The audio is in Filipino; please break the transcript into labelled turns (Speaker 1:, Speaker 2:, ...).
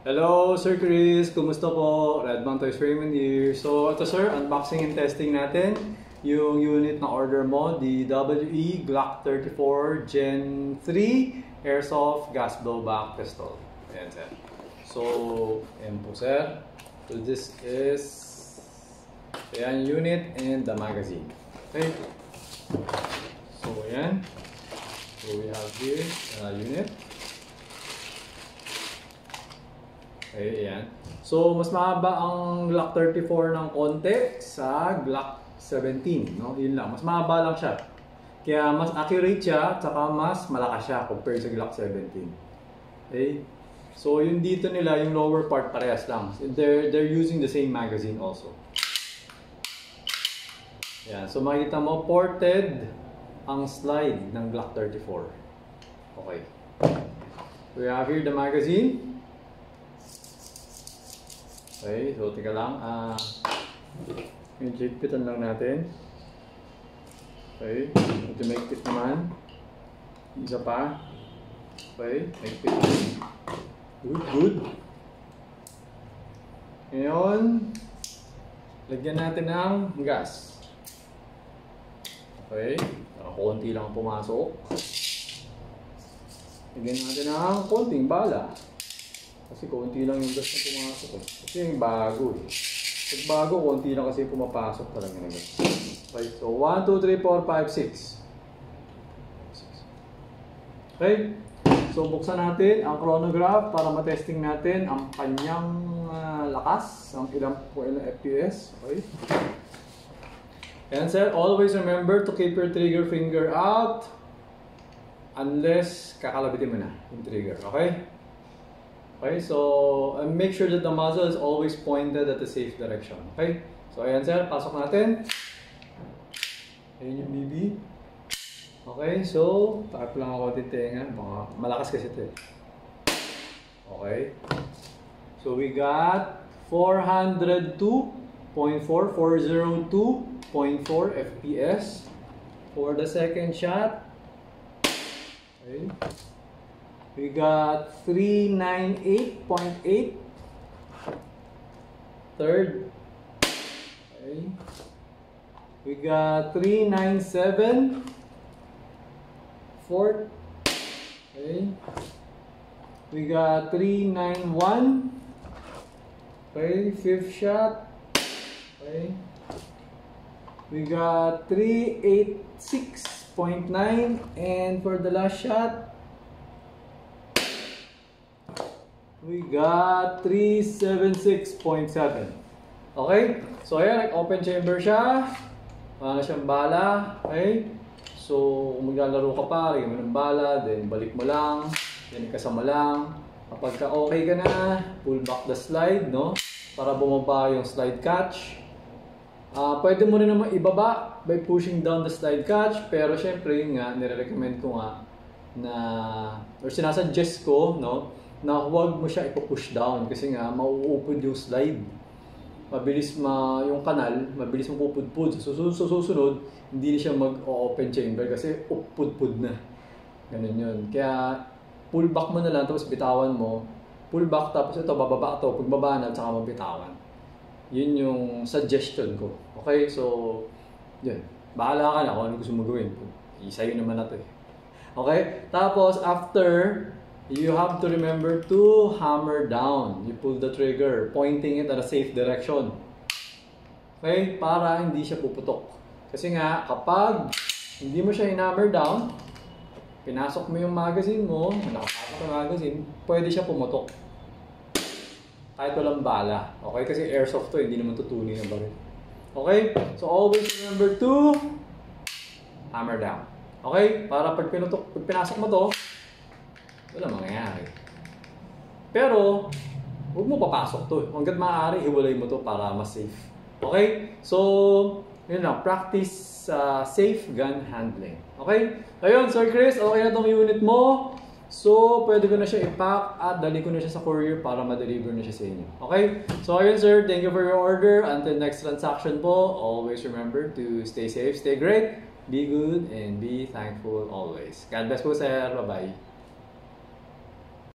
Speaker 1: Hello, Sir Chris. Kumusta po? Redmond Toys Raymond here. So, ito sir, unboxing and testing natin yung unit na order mo, the WE Glock 34 Gen 3 Airsoft Gas Blowback Pistol. Ayan sir. So, ayan po sir. So, this is ayan unit and the magazine. Okay. So, ayan. So, we have here unit. Okay, ayan. So, mas mahaba ang Glock 34 ng konti sa Glock 17, no? Yun lang. Mas mahaba lang siya. Kaya mas accurate siya, tsaka mas malakas siya compared sa Glock 17. Okay? So, yung dito nila, yung lower part parehas lang. They're using the same magazine also. Ayan. So, makikita mo, ported ang slide ng Glock 34. Okay. We have here the magazine. Okay, so tika lang, yung jigpitan lang natin. Okay, ito may higpit naman. Isa pa. Okay, higpit. Good. Ngayon, lagyan natin ng gas. Okay, konti lang pumasok. Lagyan natin ng konting bala. Kasi konti lang yung gas na pumasok eh. Kasi yung bago eh. Pag bago, konti lang kasi pumapasok talaga ng gas. Okay, so 1, 2, 3, 4, 5, 6. Okay, so buksan natin ang chronograph para matesting natin ang kanyang lakas, ang ilang FPS. Okay. And sir, always remember to keep your trigger finger out unless kakalabitin mo na yung trigger. Okay? Okay, so make sure that the muzzle is always pointed at the safe direction. Okay, so ayan sir, pasok natin. Ayan yung BB. Okay, so takip lang ako titingan. Malakas kasi ito eh. Okay, so we got 402.4 FPS for the second shot. Okay. We got 398.8 third. Okay. We got 397 fourth. Okay. We got 391. Okay, fifth shot. Okay. We got 386.9 and for the last shot we got 376.7. Okay? So ayan, open chamber siya. Wala siyang bala. Okay? So kung maglalaro ka pa, lagyan mo ng bala, then balik mo lang, then ikasama lang. Kapag ka okay ka na, pull back the slide, no? Para bumaba yung slide catch. Pwede mo rin naman ibaba by pushing down the slide catch, pero syempre yun nga, nire-recommend ko nga na, or sinasuggest ko, no? Na huwag mo siya ipo-push down kasi nga mauupod yung slide. Mabilis yung kanal, mabilis mo pupudpud. So susunod, hindi na siya mag-open chamber kasi upudpud na. Ganun yun. Kaya pull back mo na lang tapos bitawan mo. Pull back tapos ito bababa ito. Pag baba na, tsaka mabitawan. Yun yung suggestion ko. Okay, so yun. Bahala ka na kung ano gusto mo gawin. Isa yun naman na ito eh. Okay, tapos after, you have to remember to hammer down. You pull the trigger, pointing it at a safe direction. Okay? Para hindi siya puputok. Kasi nga, kapag hindi mo siya in-hammer down, pinasok mo yung magazine mo, nakapasok yung magazine, pwede siya pumutok. Kahit walang bala. Okay? Kasi airsoft to, hindi naman tutuloy na baril. Okay? So always remember to hammer down. Okay? Para pag pinasok mo to, wala mangyayari. Pero, huwag mo papasok to. Hanggat maaari, hiwalay mo to para mas safe. Okay? So, yun lang. Practice safe gun handling. Okay? Ayun, Sir Chris, okay na tong unit mo. So, pwede ko na siya i-pack at dali ko na siya sa courier para ma-deliver na siya sa inyo. Okay? So, ayun sir, thank you for your order. Until next transaction po, always remember to stay safe, stay great, be good, and be thankful always. God bless po sir. Bye-bye.